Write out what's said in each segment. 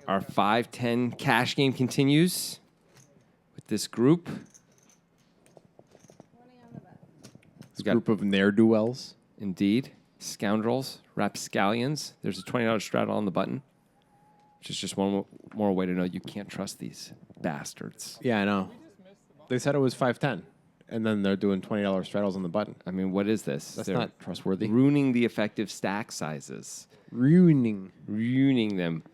Our 5-10 cash game continues with this group. This group of ne'er-do-wells. Indeed. Scoundrels, rapscallions. There's a $20 straddle on the button, which is just one more way to know you can't trust these bastards. Yeah, I know. They said it was 510, and then they're doing $20 straddles on the button. I mean, what is this? That's not trustworthy. Ruining the effective stack sizes. Ruining them.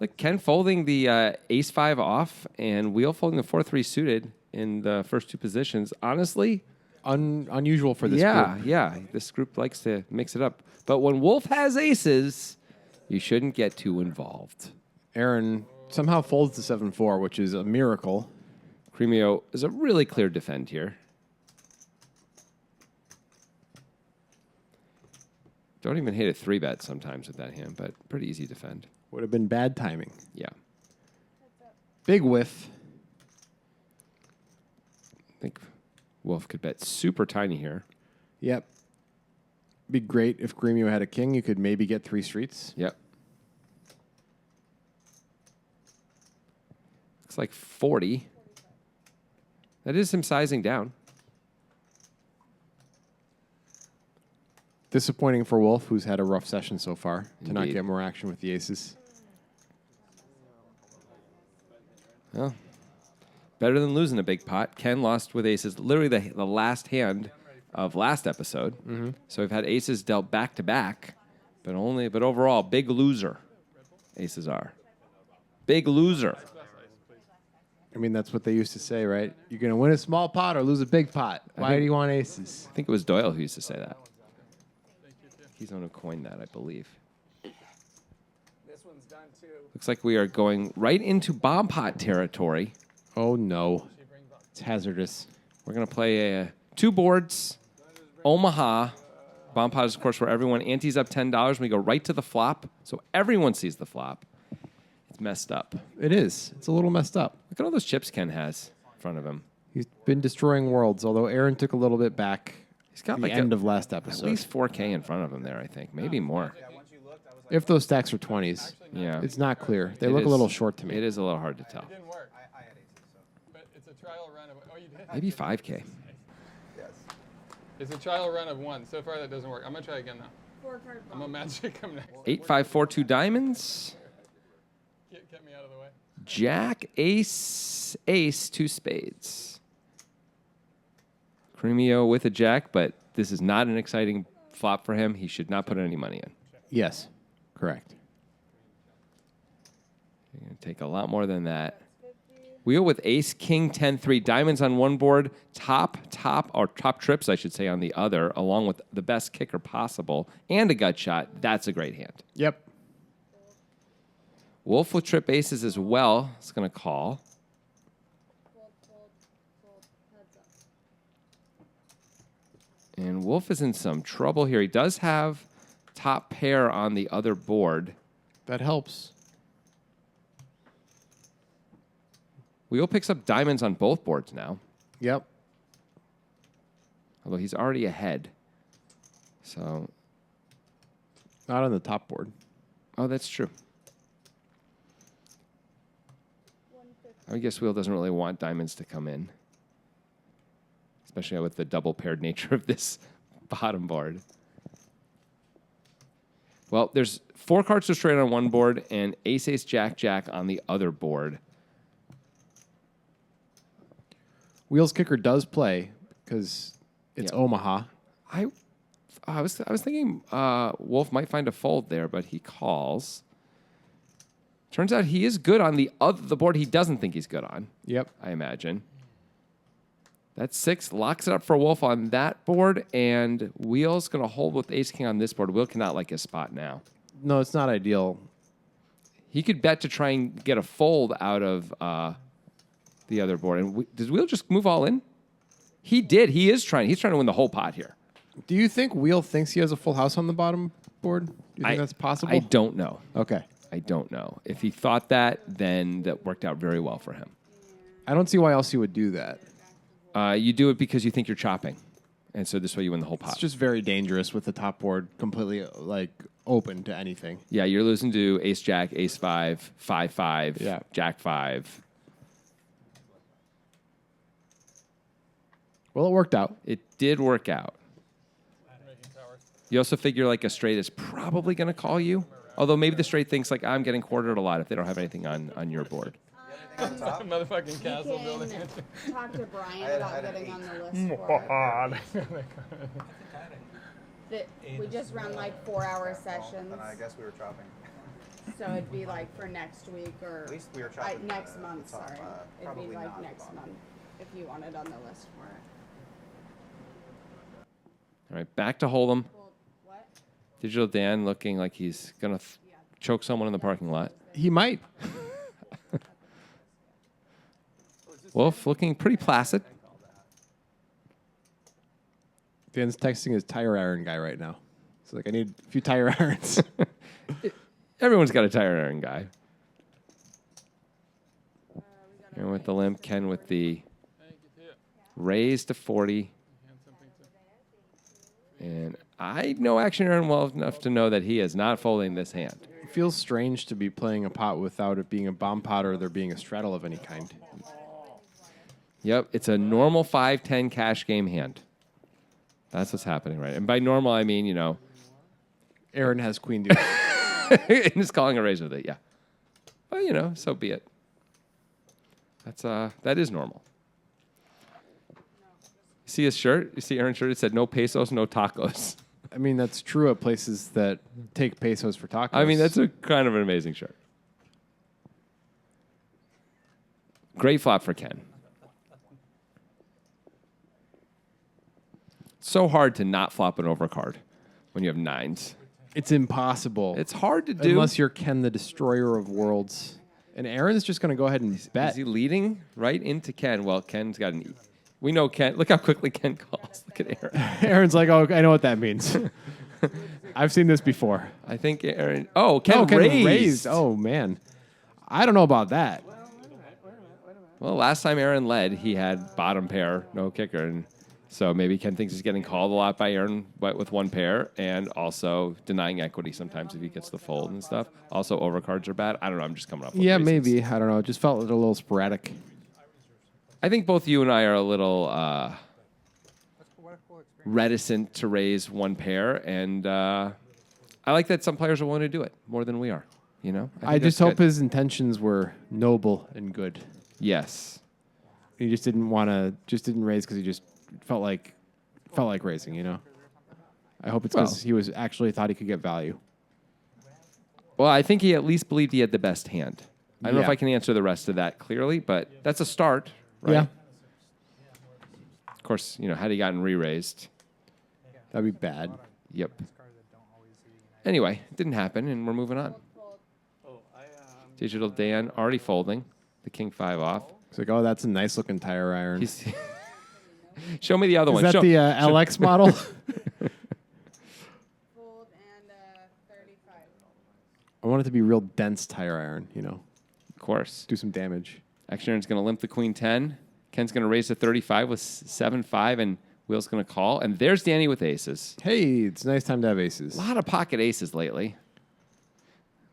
Look, Ken folding the ace-5 off and Wheel folding the 4-3 suited in the first two positions. Honestly... unusual for this group. Yeah. This group likes to mix it up. But when Wolf has aces, you shouldn't get too involved. Aaron somehow folds the 7-4, which is a miracle. Cremio is a really clear defend here. Don't even hit a 3-bet sometimes with that hand, but pretty easy defend. Would have been bad timing. Yeah. Big whiff. I think Wolf could bet super tiny here. Yep. Be great if Gremio had a king. You could maybe get 3 streets. Yep. Looks like 40. That is him sizing down. Disappointing for Wolf, who's had a rough session so far, to not Indeed. get more action with the aces. Well, better than losing a big pot. Ken lost with aces, literally the last hand of last episode. Mm-hmm. So we've had aces dealt back to back, but overall, big loser. Aces are big loser. I mean, that's what they used to say, right? You're going to win a small pot or lose a big pot. Why do you want aces? I think it was Doyle who used to say that. He's the one who coined that, I believe. This one's done too. Looks like we are going right into bomb pot territory. Oh, no. It's hazardous. We're going to play 2 boards, Omaha. Bomb pot is, of course, where everyone antes up $10. We go right to the flop, so everyone sees the flop. It's messed up. It is. It's a little messed up. Look at all those chips Ken has in front of him. He's been destroying worlds, although Aaron took a little bit back. He's got the like end of last episode. At least 4K in front of him there, I think. Maybe more. If those stacks are 20s, Yeah. it's not clear. They It look is- a little short to me. It is a little hard to tell. It didn't work. I had aces, so. But it's a trial run of. Oh, you did? Maybe 5K. Yes. It's a trial run of 1. So far, that doesn't work. I'm going to try again now. 4-card I'm going to magic come next. 8, 5, 4, 2 diamonds. Get me out of the way. Jack, ace, 2 spades. Cremio with a jack, but this is not an exciting flop for him. He should not put any money in. Yes, correct. You're going to take a lot more than that. Wheel with ace, king, 10, 3. Diamonds on one board, top trips, I should say, on the other, along with the best kicker possible, and a gut shot. That's a great hand. Yep. Wolf with trip aces as well. It's going to call. And Wolf is in some trouble here. He does have top pair on the other board. That helps. Wheel picks up diamonds on both boards now, Yep. although he's already ahead. So, Not on the top board. oh, that's true. I guess Wheel doesn't really want diamonds to come in, especially with the double paired nature of this bottom board. Well, there's 4 cards to straight on one board and ace, ace, jack, jack on the other board. Wheels kicker does play because it's Yeah. Omaha. I was thinking Wolf might find a fold there, but he calls. Turns out he is good on the board he doesn't think he's good on. Yep. I imagine. That's 6. Locks it up for Wolf on that board, and Wheel's going to hold with ace king on this board. Wheel cannot like his spot now. No, it's not ideal. He could bet to try and get a fold out of the other board. And does Wheel just move all in? He did. He's trying to win the whole pot here. Do you think Wheel thinks he has a full house on the bottom board? Do you think that's possible? I don't know. Okay. I don't know. If he thought that, then that worked out very well for him. I don't see why else he would do that. You do it because you think you're chopping. And so this way you win the whole pot. It's just very dangerous with the top board completely like open to anything. Yeah, you're losing to ace jack, ace 5, 5 5, Yeah. jack 5. Well, it worked out. It did work out. You also figure like a straight is probably going to call you. Although maybe the straight thinks like I'm getting quartered a lot if they don't have anything on your board. Motherfucking castle You building. can talk to Brian about getting on the list for it. We just run like 4-hour sessions, Then I guess we were chopping. so it'd be like for next week or At least we were chopping. next month. top, Sorry, it'd probably be like not next bottom. month if you wanted on the list for it. All right, back to Hold'em. Well, what? Digital Dan looking like he's going to choke someone in the parking lot. He might. Wolf looking pretty placid. Dan's texting his tire iron guy right now. He's like, I need a few tire irons. Everyone's got a tire iron guy. And with the limp, Ken with the raise to 40. And I know Action Aaron well enough to know that he is not folding this hand. It feels strange to be playing a pot without it being a bomb pot or there being a straddle of any kind. Yep, it's a normal 5-10 cash game hand. That's what's happening, right? And by normal, I mean, Aaron has queen deuce. and just calling a raise with it, yeah. Well, so be it. That is normal. You see his shirt? You see Aaron's shirt? It said no pesos, no tacos. I mean, that's true at places that take pesos for tacos. I mean, that's a kind of an amazing shirt. Great flop for Ken. So hard to not flop an overcard when you have 9s. It's impossible. It's hard to do. Unless you're Ken, the destroyer of worlds. And Aaron's just going to go ahead and bet. Is he leading right into Ken? Well, Ken's got an E. We know Ken. Look how quickly Ken calls. Look at Aaron. Aaron's like, oh, I know what that means. I've seen this before. I think Aaron. Oh, Ken raised. Oh, man. I don't know about that. Well, last time Aaron led, he had bottom pair, no kicker. And so maybe Ken thinks he's getting called a lot by Aaron with one pair and also denying equity sometimes if he gets the fold and stuff. Also, overcards are bad. I don't know. I'm just coming up with Yeah, reasons. maybe. I don't know. It just felt a little sporadic. I think both you and I are a little reticent to raise one pair. And I like that some players are willing to do it more than we are. I think just that's hope good. his intentions were noble and good. Yes. He just didn't raise because he just felt like raising, I hope it's because he was actually thought he could get value. Well, I think he at least believed he had the best hand. I don't know if Yeah. I can answer the rest of that clearly, but that's a start, right? Yeah. Of course, had he gotten re-raised. That'd be bad. Yep. Anyway, it didn't happen, and we're moving on. Digital Dan already folding. The king 5 off. It's like, oh, that's a nice looking tire iron. He's Show me the other Is one. that Show- the LX model? Fold and 35. I want it to be real dense tire iron, Of course. do some damage. Action Aaron's going to limp the queen 10. Ken's going to raise to 35 with 7-5, and Will's going to call. And there's Danny with aces. Hey, it's a nice time to have aces. A lot of pocket aces lately.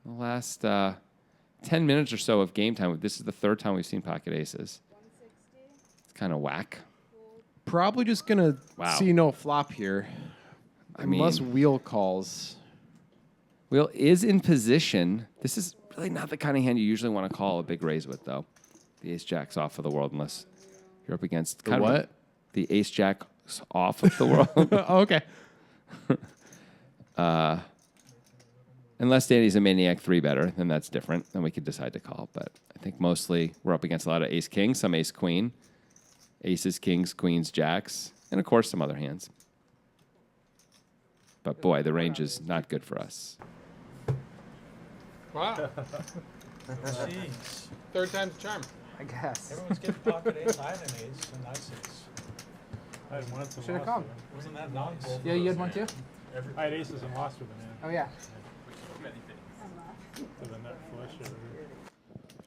The last 10 minutes or so of game time. This is the third time we've seen pocket aces. 160. It's kind of whack. Probably just going to Wow. see no flop here. Unless mean- Wheel calls. Will is in position. This is really not the kind of hand you usually want to call a big raise with, though. The ace jack's off of the world unless you're up against The kind of what? the ace jack's off of the world. Oh, okay. Unless Danny's a maniac 3-better, then that's different. Then we could decide to call. But I think mostly we're up against a lot of ace king, some ace queen, aces, kings, queens, jacks, and of course some other hands. But boy, the range is not good for us. Wow. Jeez. Third time's a charm. I guess. Everyone's getting pocket ace, I had an ace, and nice ace. I had one at the Should've lost come. with it. Wasn't that nice? Yeah, you had one too? I had aces and lost with it, man. Oh, yeah. To the net flush over here.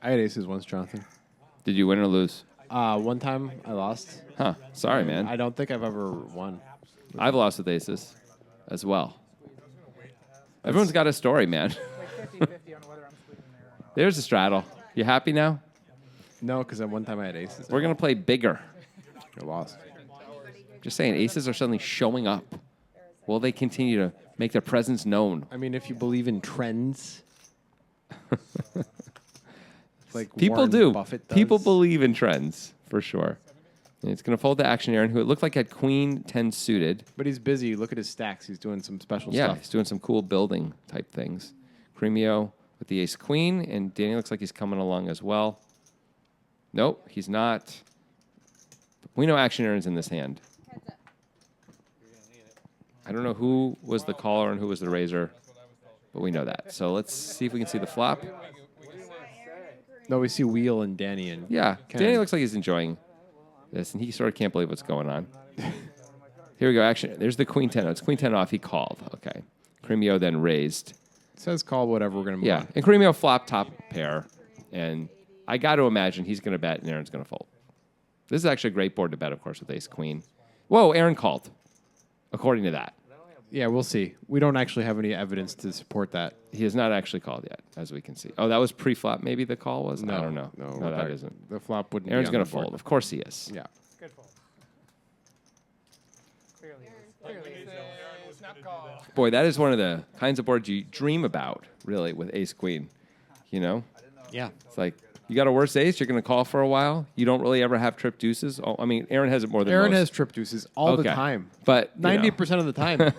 I had aces once, Jonathan. Did you win or lose? One time I lost. Huh. Sorry, man. I don't think I've ever won. I've lost with aces as well. Everyone's got a story, man. Like 50-50 on whether I'm squeezing there or not. There's a straddle. You happy now? No, because at one time I had aces. We're going to play bigger. I lost. Just saying, aces are suddenly showing up. Will they continue to make their presence known? I mean, if you believe in trends, like People Warren do. Buffett does. People believe in trends, for sure. And it's going to fold to Action Aaron, who it looked like had queen 10 suited. But he's busy. Look at his stacks. He's doing some special Yeah, stuff. he's doing some cool building type things. Cremio with the ace queen, and Danny looks like he's coming along as well. Nope, he's not. We know Action Aaron's in this hand. I don't know who was the caller and who was the raiser, but we know that. So let's see if we can see the flop. No, we see Wheel and Danny and Yeah, Ken. Danny looks like he's enjoying this, and he sort of can't believe what's going on. Here we go. Action. There's the queen 10. Oh, it's queen 10 off. He called. Okay. Cremio then raised. says call whatever. We're gonna move Yeah, on. and Cremio flop top pair, and I got to imagine he's going to bet and Aaron's going to fold. This is actually a great board to bet, of course, with ace queen. Whoa, Aaron called, according to that. Yeah, we'll see. We don't actually have any evidence to support that. He has not actually called yet, as we can see. Oh, that was pre-flop. Maybe the call was. I don't know. No, that that isn't. The flop wouldn't. Aaron's be on going the to board. fold. Of course he is. Yeah. Good fold. Clearly. Snap call. Boy, that is one of the kinds of boards you dream about, really, with ace queen. You know, Yeah. it's like you got a worse ace, you're going to call for a while. You don't really ever have trip deuces. Oh, I mean, Aaron has it more than Aaron most. has trip deuces all the Okay. time. But you know. 90% of the time.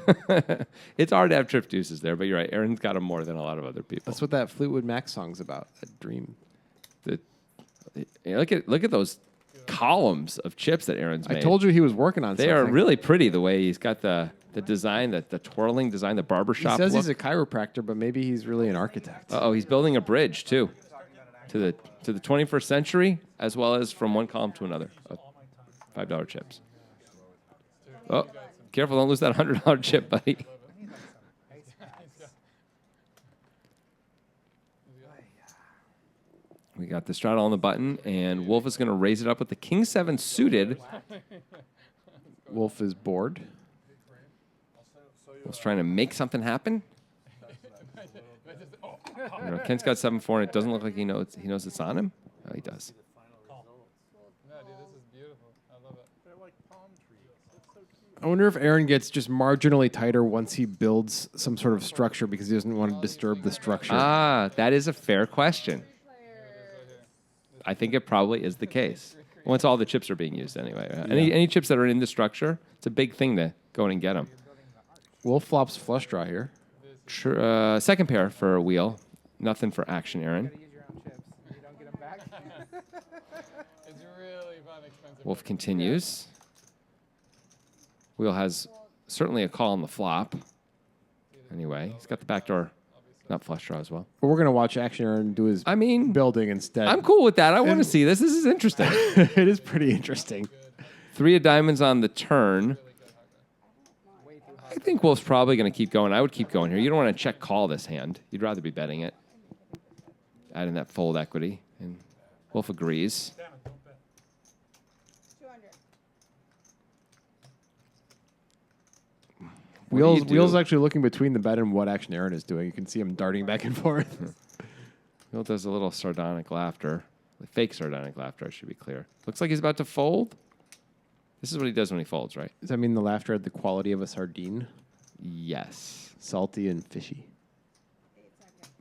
It's hard to have trip deuces there, but you're right. Aaron's got them more than a lot of other people. That's what that Fleetwood Mac song's about. A dream. Look at those columns of chips that Aaron's made. I told you he was working on they something. are really pretty. The way he's got the design, the twirling design, the He barbershop says look. he's a chiropractor, but maybe he's really an architect. Oh, he's building a bridge too, to the 21st century, as well as from one column to another. $5 chips. Oh, careful! Don't lose that $100 chip, buddy. We got the straddle on the button, and Wolf is going to raise it up with the king 7 suited. Wolf is bored. Wolf's trying to make something happen. You know, Ken's got 7-4, and it doesn't look like he knows it's on him. Oh, he does. No, dude, this is beautiful. I love it. They're like palm trees. It's so cute. I wonder if Aaron gets just marginally tighter once he builds some sort of structure because he doesn't want to disturb the structure. Ah, that is a fair question. I think it probably is the case. Once all the chips are being used anyway. Any chips that are in the structure, it's a big thing to go in and get them. Wolf flops flush draw here. Second pair for a wheel. Nothing for Action Aaron. Use your own chips. You don't get them back. It's really fun, expensive. Wolf continues. Wheel has certainly a call on the flop. Anyway, he's got the backdoor, not flush draw as well. But we're going to watch Action Aaron do his I mean, building instead. I'm cool with that. I want to see this. This is interesting. It is pretty interesting. 3 of diamonds on the turn. I think Wolf's probably going to keep going. I would keep going here. You don't want to check call this hand. You'd rather be betting it. Add in that fold equity. And Wolf agrees. Damn it, don't bet. 200. What do you do? Wheel's actually looking between the bet and what Action Aaron is doing. You can see him darting back and forth. Will does a little sardonic laughter. Fake sardonic laughter, I should be clear. Looks like he's about to fold. This is what he does when he folds, right? Does that mean the laughter had the quality of a sardine? Yes. Salty and fishy.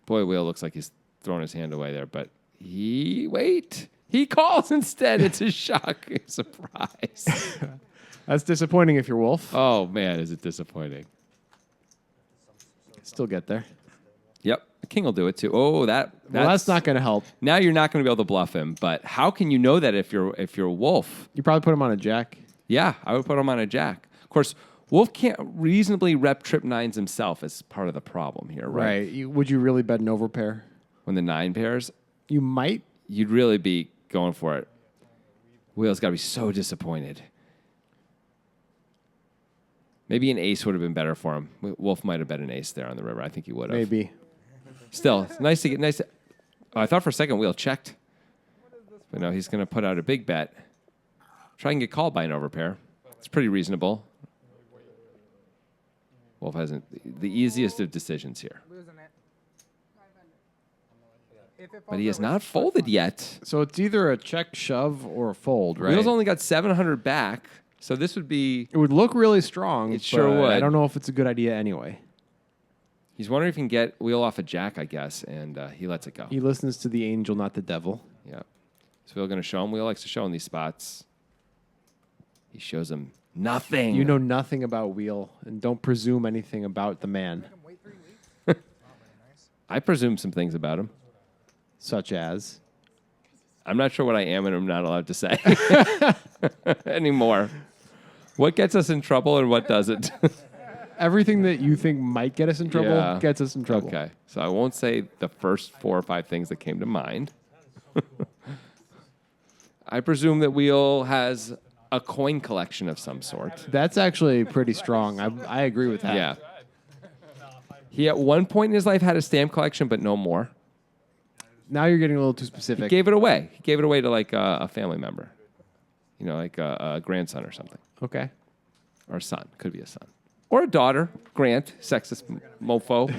Boy, Will looks like he's throwing his hand away there, but he calls instead. It's a shocking surprise. That's disappointing if you're Wolf. Oh, man, is it disappointing. Still get there. Yep, the king will do it too. Oh, That's not going to help. Now you're not going to be able to bluff him, but how can you know that if you're Wolf? You probably put him on a jack. Yeah, I would put him on a jack. Of course, Wolf can't reasonably rep trip nines himself as part of the problem here, right? Would you really bet an overpair? When the 9 pairs, You might. you'd really be going for it. Will's got to be so disappointed. Maybe an ace would have been better for him. Wolf might have bet an ace there on the river. I think he would have. Maybe. Still, it's nice to get nice. Oh, I thought for a second Will checked, but no, he's going to put out a big bet. Try and get called by an overpair. It's pretty reasonable. Wolf hasn't the easiest of decisions here. Losing it. If it But he falls has over, not it's folded fine. yet. So it's either a check, shove, or a fold, right? Wheels only got 700 back, so this would be... It would look really strong. It sure but would. I don't know if it's a good idea anyway. He's wondering if he can get Wheel off a jack, I guess, and he lets it go. He listens to the angel, not the devil. Yeah. So Wheel going to show him. Wheel likes to show him these spots. He shows him nothing. You know nothing about Wheel, and don't presume anything about the man, Make 'em wait 3 weeks. Not very nice. I presume some things about him. such as. I'm not sure what I am and I'm not allowed to say anymore. What gets us in trouble and what doesn't? Everything that you think might get us in trouble Yeah. gets us in trouble. Okay. So I won't say the first 4 or 5 things that came to mind. I presume that Wheel has a coin collection of some sort. That's actually pretty strong. I agree with that. Yeah. He at one point in his life had a stamp collection, but no more. Now you're getting a little too He specific. gave it away. He gave it away to like a family member. You know, like a grandson or something. Okay. Or a son. Could be a son. Or a daughter. Grant. Sexist mofo.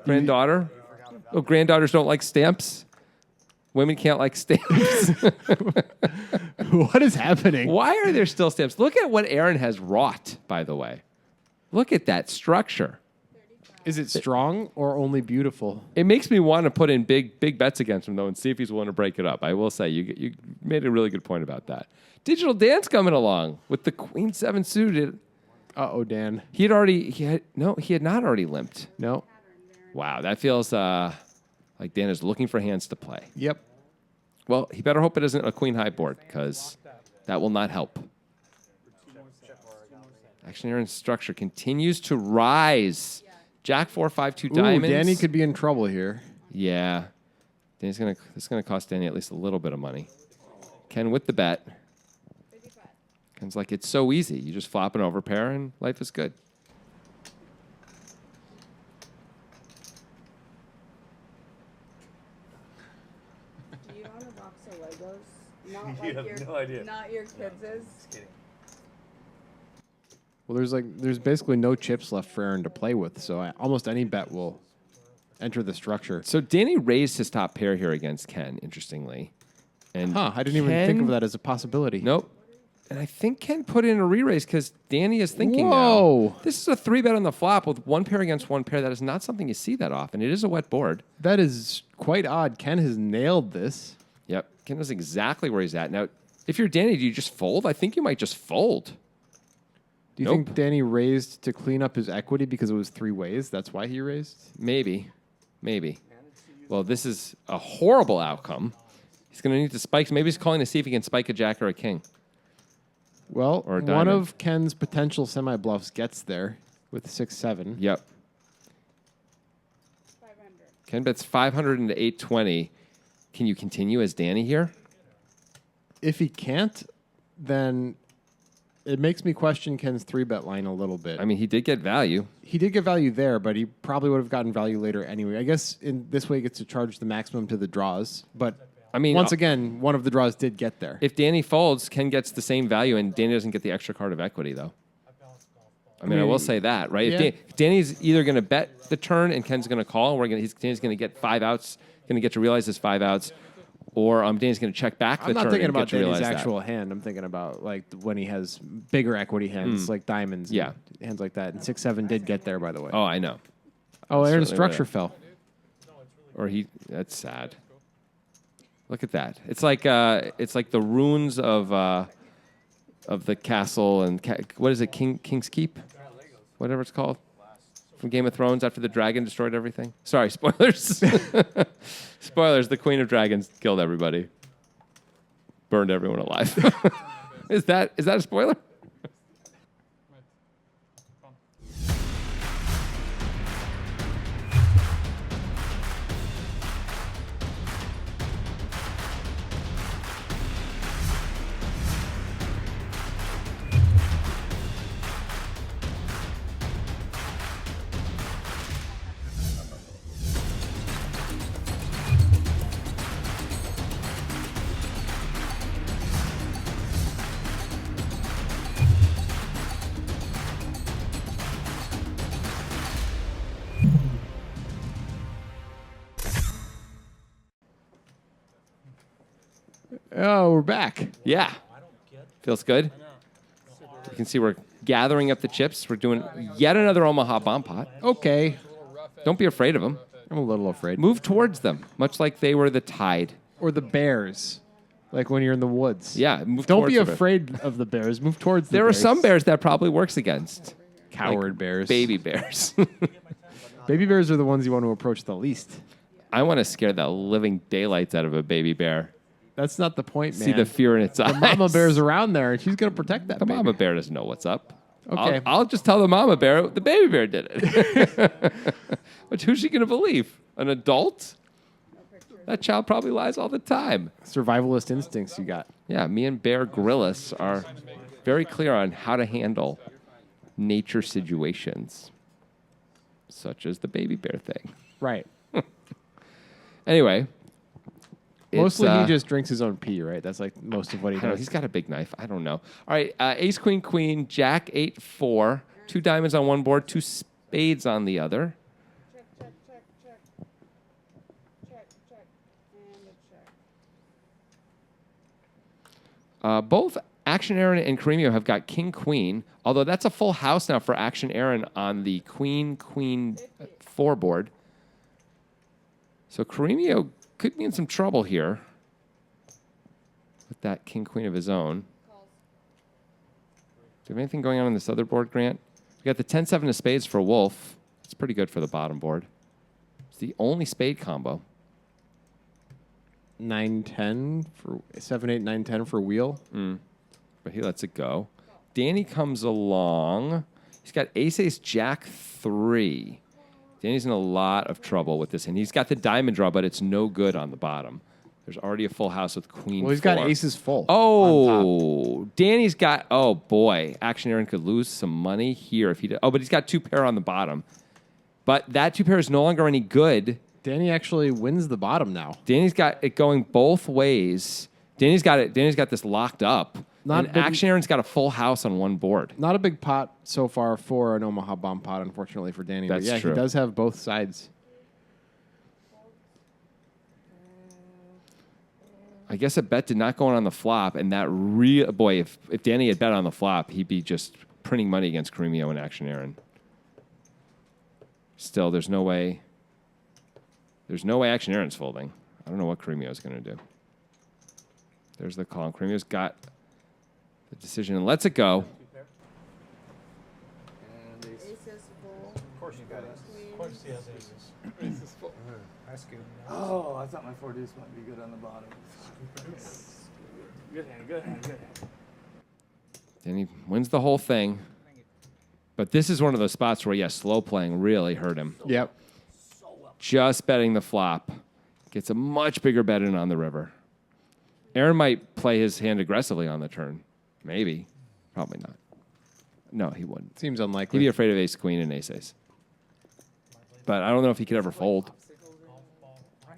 Granddaughter. Oh, granddaughters don't like stamps. Women can't like stamps. What is happening? Why are there still stamps? Look at what Aaron has wrought, by the way. Look at that structure. Is it strong or only beautiful? It makes me want to put in big bets against him, though, and see if he's willing to break it up. I will say, you made a really good point about that. Digital Dan's coming along with the Queen 7 suited. Uh-oh, Dan. He had not already limped. No. Wow, that feels like Dan is looking for hands to play. Yep. Well, he better hope it isn't a queen high board, because that will not help. Action Aaron's structure continues to rise. Jack 4, 5, 2 Ooh, diamonds. Danny could be in trouble here. Yeah. This is gonna cost Danny at least a little bit of money. Ken with the bet. Ken's like, it's so easy. You just flop an overpair and life is good. Do you own a box of Legos? Not You like have your, no idea. Not your kids'. Well, there's basically no chips left for Aaron to play with, so almost any bet will enter the structure. So Danny raised his top pair here against Ken, interestingly. And I didn't even think of that as a possibility. Nope. And I think Ken put in a re-raise because Danny is thinking Whoa. now. This is a 3-bet on the flop with 1 pair against 1 pair. That is not something you see that often. It is a wet board. That is quite odd. Ken has nailed this. Yep. Ken knows exactly where he's at. Now, if you're Danny, do you just fold? I think you might just fold. Do you think Danny raised to clean up his equity because it was 3 ways? That's why he raised? Maybe. Well, this is a horrible outcome. He's going to need to spike. Maybe he's calling to see if he can spike a jack or a king. Well, Or a one diamond. of Ken's potential semi-bluffs gets there with 6-7. Yep. 500. Ken bets 500 into 820. Can you continue as Danny here? If he can't, then it makes me question Ken's 3-bet line a little bit. I mean, he did get value. He did get value there, but he probably would have gotten value later anyway. I guess in this way he gets to charge the maximum to the draws. But I mean, once again, one of the draws did get there. if Danny folds, Ken gets the same value, and Danny doesn't get the extra card of equity, though. I mean, I will say that, right? Yeah. If Danny's either going to bet the turn and Ken's going to call, and Danny's going to get 5 outs, going to get to realize his 5 outs, or Danny's going to check back the I'm not turn thinking and about get to Danny's realize actual hand. I'm thinking about like when he has bigger equity hands, like diamonds, Yeah. and hands like that. And 6-7 did get there, by the way. that. Oh, I know. Oh, Aaron's certainly structure will. fell. Or that's sad. Look at that. It's like the ruins of the castle and what is it? King's Keep, whatever it's called, from Game of Thrones after the dragon destroyed everything. Sorry, spoilers. Spoilers. The Queen of Dragons killed everybody, burned everyone alive. Is that a spoiler? Oh, we're back. Yeah. Feels good. You can see we're gathering up the chips. We're doing yet another Omaha bomb pot. Okay. Don't be afraid of them. I'm a little afraid. Move towards them, much like they were the tide. Or the bears, like when you're in the woods. Yeah, move Don't towards be the bear. afraid of the bears. Move towards the There are bears. some bears that probably works against. Coward Like bears. Baby bears. Baby bears are the ones you want to approach the least. I want to scare the living daylights out of a baby bear. That's not the point, man. See the fear in its eyes. The mama bear's around there, and she's going to protect that The baby. mama bear doesn't know what's up. Okay. I'll just tell the mama bear the baby bear did it. But who's she going to believe? An adult? That child probably lies all the time. Survivalist instincts you got. Yeah, me and Bear Grylls are very clear on how to handle nature situations, such as the baby bear thing. Right. Anyway. Mostly he just drinks his own pee, right? That's like most of what he I don't know. does. He's got a big knife. I don't know. All right, ace, queen, queen, jack, 8, 4. 2 diamonds on one board, 2 spades on the other. Check, check, check, check. Check, check, and a check. Both Action Aaron and Caremio have got king, queen, although that's a full house now for Action Aaron on the queen, queen, 4 board. So Caremio could be in some trouble here with that king, queen of his own. Do you have anything going on this other board, Grant? We got the 10-7 of spades for Wolf. It's pretty good for the bottom board. It's the only spade combo. 9-10 for 7-8, 9-10 for Wheel. But he lets it go. Danny comes along. He's got ace, ace, jack, 3. Danny's in a lot of trouble with this, and he's got the diamond draw, but it's no good on the bottom. There's already a full house with queen. Well, he's 4. got aces full. Oh, Danny's got. Oh boy, Action Aaron could lose some money here if he did. Oh, but he's got 2 pair on the bottom. But that 2 pair is no longer any good. Danny actually wins the bottom now. Danny's got it going both ways. Danny's got it. Danny's got this locked up. Not and big- Action Aaron's got a full house on one board. Not a big pot so far for an Omaha bomb pot, unfortunately for Danny. That's but yeah, true. he does have both sides. I guess a bet did not go on the flop, and that boy, if Danny had bet on the flop, he'd be just printing money against Caremio and Action Aaron. Still, there's no way. There's no way Action Aaron's folding. I don't know what Caremio's going to do. There's the call. Caremio's got the decision and lets it go. Aces full. Of course you got it. Of course he has aces. That's good. Oh, I thought my 4 deuce might be good on the bottom. Good hand, good hand, good hand. And he wins the whole thing. But this is one of those spots where, yeah, slow playing really hurt him. Yep. Just betting the flop gets a much bigger bet in on the river. Aaron might play his hand aggressively on the turn. Maybe. Probably not. No, he wouldn't. Seems He'd unlikely. be afraid of ace queen and ace ace. But I don't know if he could ever fold.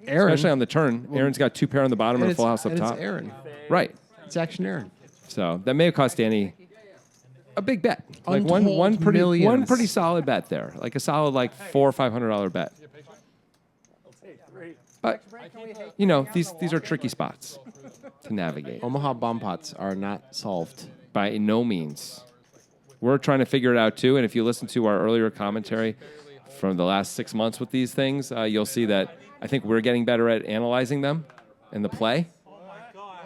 Aaron. Especially on the turn. Aaron's got 2 pair on the bottom and a full house up and top. It's Aaron. Right. It's Action Aaron. So that may have cost Danny a big bet. Like Untold one pretty millions. solid bet there. Like a solid like $400 or $500 bet. But you know, these are tricky spots to navigate. Omaha bomb pots are not solved. By no means. We're trying to figure it out too. And if you listen to our earlier commentary from the last 6 months with these things, you'll see that I think we're getting better at analyzing them in the play.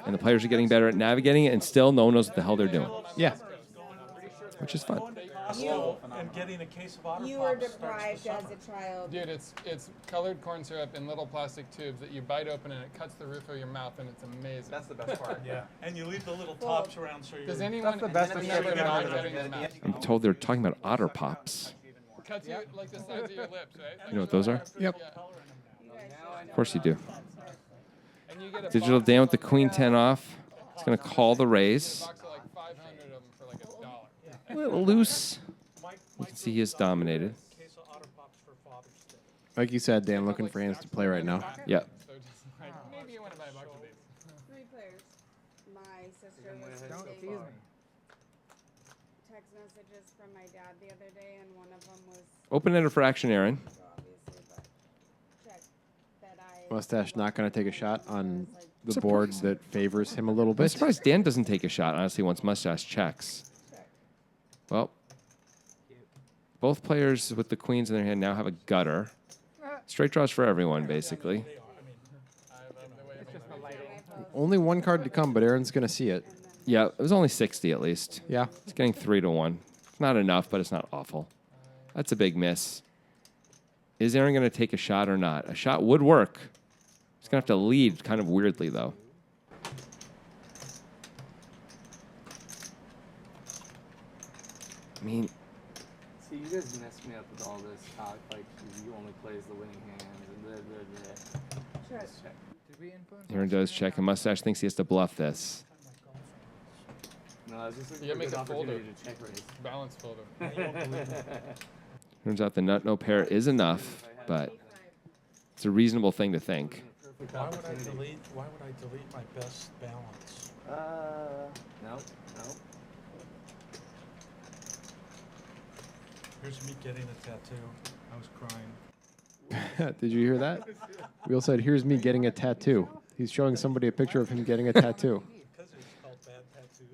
And the players are getting better at navigating it, and still no one knows what the hell they're doing, Yeah. which is fun. And getting a case of Otter You were Pops starts deprived the as summer. a child. Dude, it's colored corn syrup in little plastic tubes that you bite open and it cuts the roof of your mouth, and it's amazing. That's the best part. Yeah, and you leave the little tops around so you're... Does anyone the best ever description not I've get ever in the heard. mouth? I'm told they're talking about Otter Pops. Cuts you like the sides of your lips, right? You know what those are? Yep. Yeah. Of course you do. And you get a Digital box, Dan with the queen 10 off. It's going to call the raise. box of like 500 of them for like $1. A little loose. You can see he is dominated. Case of Otter Pops for Father's Day. Like you said, Dan, looking for hands to play right now. Yep. So just like, maybe you want to buy a box of these. 3 players. My sister was Don't sending tease me. text messages from my dad the other day, and one of them was Open ender for Action Aaron. obviously, but check that I Mustache not going to take a shot on the board that favors him a little I'm bit. surprised Dan doesn't take a shot, honestly, once Mustache checks. Well, both players with the queens in their hand now have a gutter. Straight draws for everyone, basically. Only one card to come, but Aaron's going to see it. Yeah, it was only 60 at least. Yeah. It's getting 3-1. It's not enough, but it's not awful. That's a big miss. Is Aaron going to take a shot or not? A shot would work. He's going to have to lead kind of weirdly, though. I mean, See, you guys messed me up with all this talk. Like, you only plays the winning hands and blah, blah, blah. Just check. Did we influence? Aaron does check, and Mustache thinks he has to bluff this. No, I was just looking You for make a good a folder. opportunity to check raise. Balance folder. Turns out the nut no pair is enough, but it's a reasonable thing to think. Perfect Why would I opportunity. delete my best balance? No. Here's me getting a tattoo. I was crying. Did you hear that? Wheel said, here's me getting a tattoo. He's showing somebody a picture of him getting a tattoo. Because it's called bad tattoos.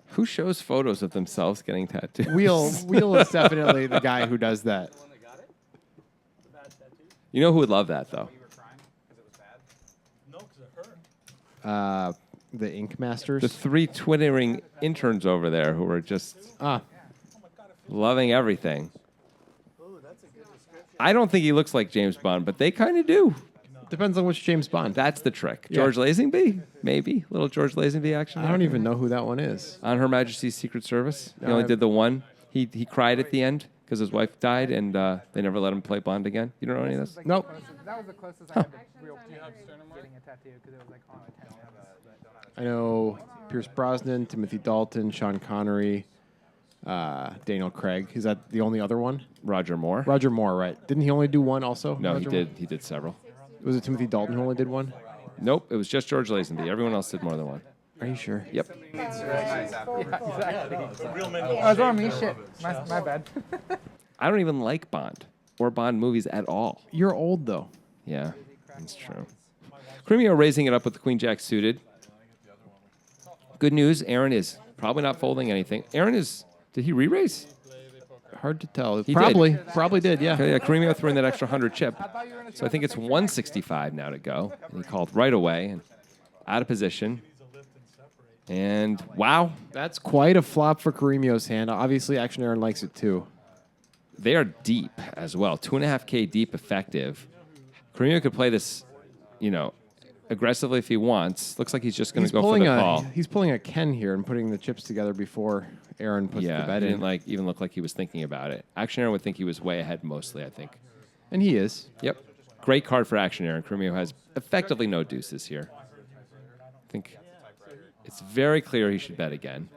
Who shows photos of themselves getting tattoos? Wheel is definitely the guy who does that. The one that got it? The bad tattoo? You know who would love that, though? You were crying because it was bad? No, because it hurt. The Ink Masters. The 3 twittering interns over there who were just loving everything. Oh, that's a good description. I don't think he looks like James Bond, but they kind of do. Depends on which James Bond. That's the trick. Yeah. George Lazenby? Maybe. Little George Lazenby action. I don't even know who that one is. On Her Majesty's Secret Service. He No, only I- did the one. He cried at the end because his wife died, and they never let him play Bond again. You don't know any of this? Nope. That was the closest I had to real Do you have sternum mark? getting a tattoo because it was like on a 10. I know Pierce Brosnan, Timothy Dalton, Sean Connery, Daniel Craig. Is that the only other one? Roger Moore? Roger Moore, right? Didn't he only do one also? No, Roger he Moore? did. He did several. Was it Timothy Dalton who only did one? Nope, it was just George Lazenby. Everyone else did more than one. Are you sure? Yep. The real men Oh, it's on me. Shit. My bad. I don't even like Bond or Bond movies at all. You're old though. Yeah, that's true. Cremio raising it up with the Queen Jack suited. Good news, Aaron is probably not folding anything. Aaron is, did he re-raise? Hard to tell. He Probably did, yeah. Okay, yeah, Cremio threw in that extra 100 chip. So I think it's 165 now to go. And he called right away and out of position. And wow, That's quite a flop for Caremio's hand. Obviously, Action Aaron likes it too. they are deep as well. 2.5K deep effective. Cremio could play this, aggressively if he wants. Looks like he's just going to go for the call. He's pulling a Ken here and putting the chips together before Aaron puts the Yeah, bet he in. didn't even look like he was thinking about it. Action Aaron would think he was way ahead mostly, I think. And he is. Yep. Great card for Action Aaron. Cremio has effectively no deuces here. I think it's very clear he should bet again.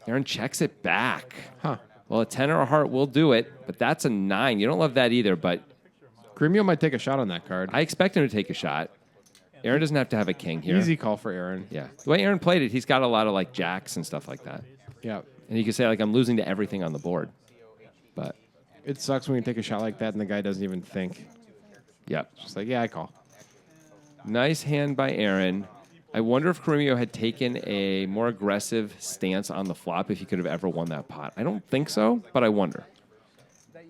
Aaron checks it back. Huh. Well, a 10 or a heart will do it, but that's a 9. You don't love that either, but Caremio might take a shot on that card. I expect him to take a shot. Aaron doesn't have to have a king here. Easy call for Aaron. Yeah. The way Aaron played it, he's got a lot of jacks and stuff like that. Yeah. And you can say I'm losing to everything on the board. But It sucks when you take a shot like that and the guy doesn't even think. yeah. It's just like, yeah, I call. Nice hand by Aaron. I wonder if Cremio had taken a more aggressive stance on the flop if he could have ever won that pot. I don't think so, but I wonder.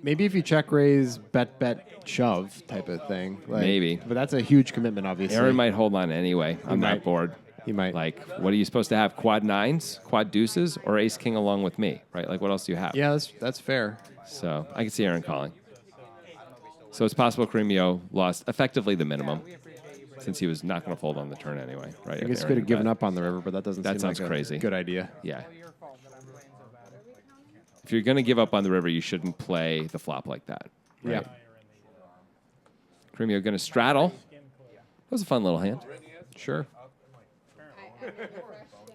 Maybe if you check raise, bet, shove type of thing. Maybe. But that's a huge commitment, obviously. Aaron might hold on anyway on that might. board. He might. What are you supposed to have? Quad 9s, quad deuces, or ace king along with me, right? What else do you have? Yeah, that's fair. So I can see Aaron calling. So it's possible Cremio lost effectively the minimum since he was not going to fold on the turn anyway, right? I guess he could have given up on the river, but that doesn't That seem sounds like crazy. a good idea. Yeah. If you're going to give up on the river, you shouldn't play the flop like that. Right? Yeah. Cremio going to straddle. That was a fun little hand. Sure.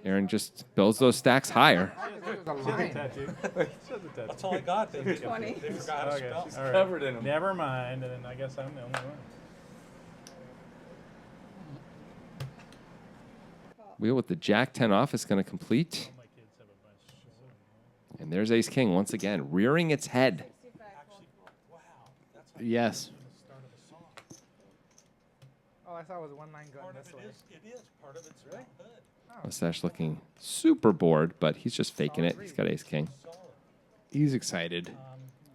Aaron just builds those stacks higher. That's all I got. They forgot how to spell. Covered in them. Never mind, and then I guess I'm the only one. Wheel with the Jack 10 off is going to complete. And there's Ace King once again, rearing its head. Yes. Oh, I thought it was one line going Part of this it way. is. Part of it's really? Hood. Mustache looking super bored, but he's just faking it. He's got ace king. Solid. He's excited.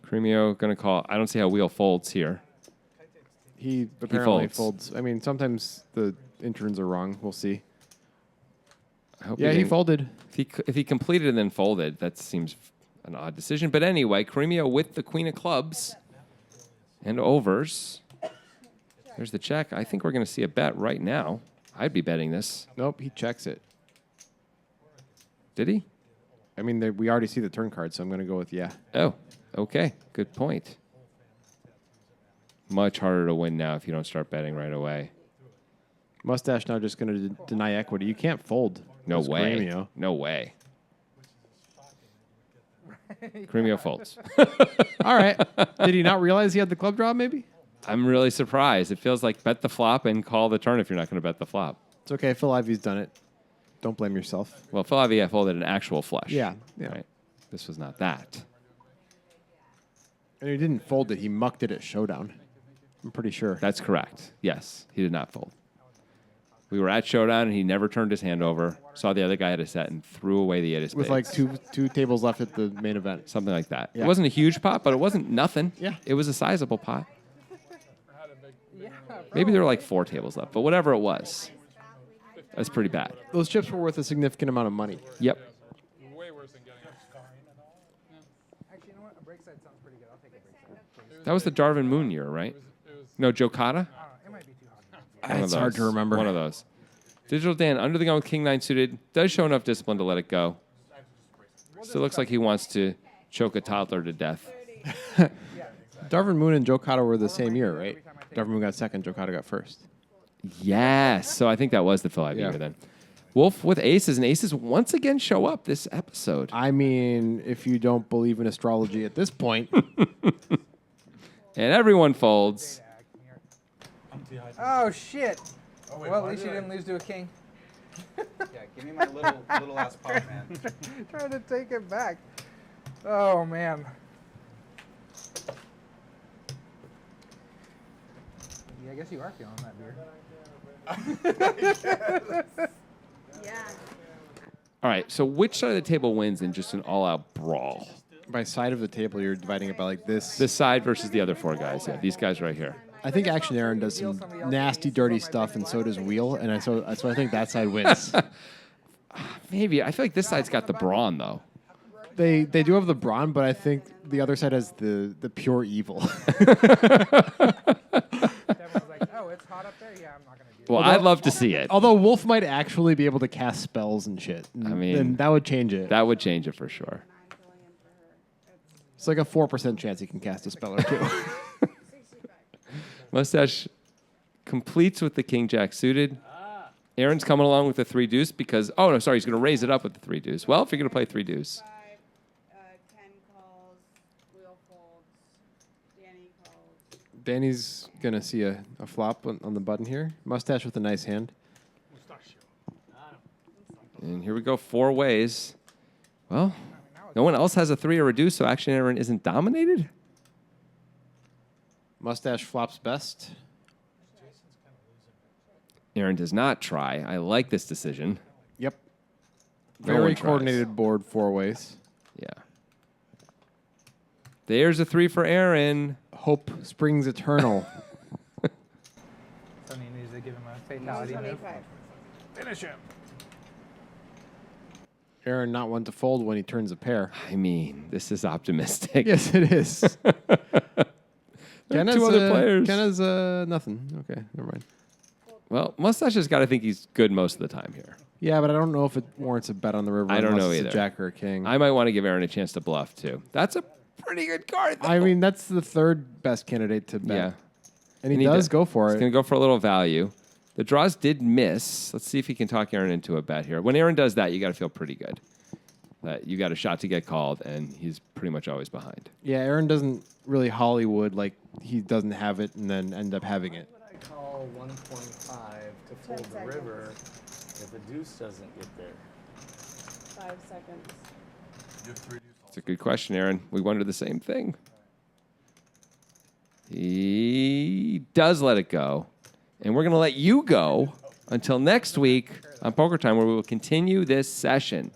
Cremio gonna call. I don't see how wheel folds here. He apparently folds. folds. I mean, sometimes the interns are wrong. We'll see. I hope Yeah, he didn't- folded. If he completed and then folded, that seems an odd decision. But anyway, Cremio with the queen of clubs and overs. There's the check. I think we're going to see a bet right now. I'd be betting this. Nope, he checks it. Did he? I mean, we already see the turn card, so I'm going to go with yeah. Oh, okay. Good point. Much harder to win now if you don't start betting right away. Mustache now just going to deny equity. You can't fold. No It's way. Cremio. No way. Cremio folds. All right. Did he not realize he had the club draw, maybe? I'm really surprised. It feels like bet the flop and call the turn if you're not going to bet the flop. It's okay. Phil Ivy's done it. Don't blame yourself. Well, Phil Ivey folded an actual flush. Yeah. Right. This was not that. And he didn't fold it. He mucked it at showdown. I'm pretty sure. That's correct. Yes, he did not fold. We were at showdown, and he never turned his hand over. Saw the other guy had a set and threw away the 8 of spades. With like two tables left at the main event. Something like that. Yeah. It wasn't a huge pot, but it wasn't nothing. Yeah. It was a sizable pot. I had a big Maybe there were like 4 tables left, but whatever it was, that's pretty bad. Those chips were worth a significant amount of money. Yep. way worse than getting it. Actually, you know what? A break side sounds pretty good. I'll take a break side. That was the Darvin Moon year, right? It was No, Jokata? It might be too hot. One of It's hard those. to remember. One of those. Digital Dan, under the gun with King 9 suited, does show enough discipline to let it go. Still looks like he wants to choke a toddler to death. Darvin Moon and Joe Cotto were the same year, right? Darvin Moon got second, Joe Cotto got first. Yes. So I think that was the Phil Ivey Yeah. year then. Wolf with aces, and aces once again show up this episode. I mean, if you don't believe in astrology at this point, And everyone folds. Oh, shit. Oh, wait, Well, at why least you did I- didn't lose to a king. Yeah, give me my little ass pop, man. Trying to take it back. Oh, man. Yeah, I guess you are feeling that beer. Yeah. All right, so which side of the table wins in just an all-out brawl? by side of the table, you're dividing it by like this. This side versus the other 4 guys. Yeah, these guys right here. I think Action Aaron does some nasty, dirty stuff, and so does Wheel, and so I think that side wins. Maybe. I feel like this side's got the brawn, though. They do have the brawn, but I think the other side has the pure evil. Everyone's like, oh, it's hot up there? Yeah, I'm not going to do that. Well, I'd love to see it. Although Wolf might actually be able to cast spells and shit. I mean, then that would change it. That would change it for sure. It's like a 4% chance he can cast a spell or two. Mustache completes with the King Jack suited. Aaron's coming along with the 3 deuce because, oh, no, sorry, he's going to raise it up with the 3 deuce. Well, if you're going to play 3 deuce. Ken calls, Wheel folds, Danny calls. Danny's going to see a flop on the button here. Mustache with a nice hand. And here we go, 4 ways. Well, no one else has a 3 or a deuce, so Action Aaron isn't dominated? Mustache flops best. Aaron does not try. I like this decision. Yep. No one Very tries. coordinated board 4 ways. Yeah. There's a 3 for Aaron. Hope springs eternal. Something you need to give him a fatality move. 125. Finish him. Aaron not one to fold when he turns a pair. I mean, this is optimistic. Yes, it is. There are 2 other players. Kenna's nothing. Okay, never mind. Well, Mustache has got to think he's good most of the time here. Yeah, but I don't know if it warrants a bet on the river. I don't unless know it's either. A jack or a king. I might want to give Aaron a chance to bluff, too. That's a pretty good card, though. I mean, that's the 3rd best candidate to bet. Yeah. And he does go for He's it. going to go for a little value. The draws did miss. Let's see if he can talk Aaron into a bet here. When Aaron does that, you got to feel pretty good. That you got a shot to get called, and he's pretty much always behind. Yeah, Aaron doesn't really Hollywood, like he doesn't have it and then end up having it. Would I call 1.5 to fold the seconds. river if the deuce doesn't get there? 5 seconds. It's a good question, Aaron. We wondered the same thing. He does let it go. And we're going to let you go until next week on Poker Time, where we will continue this session.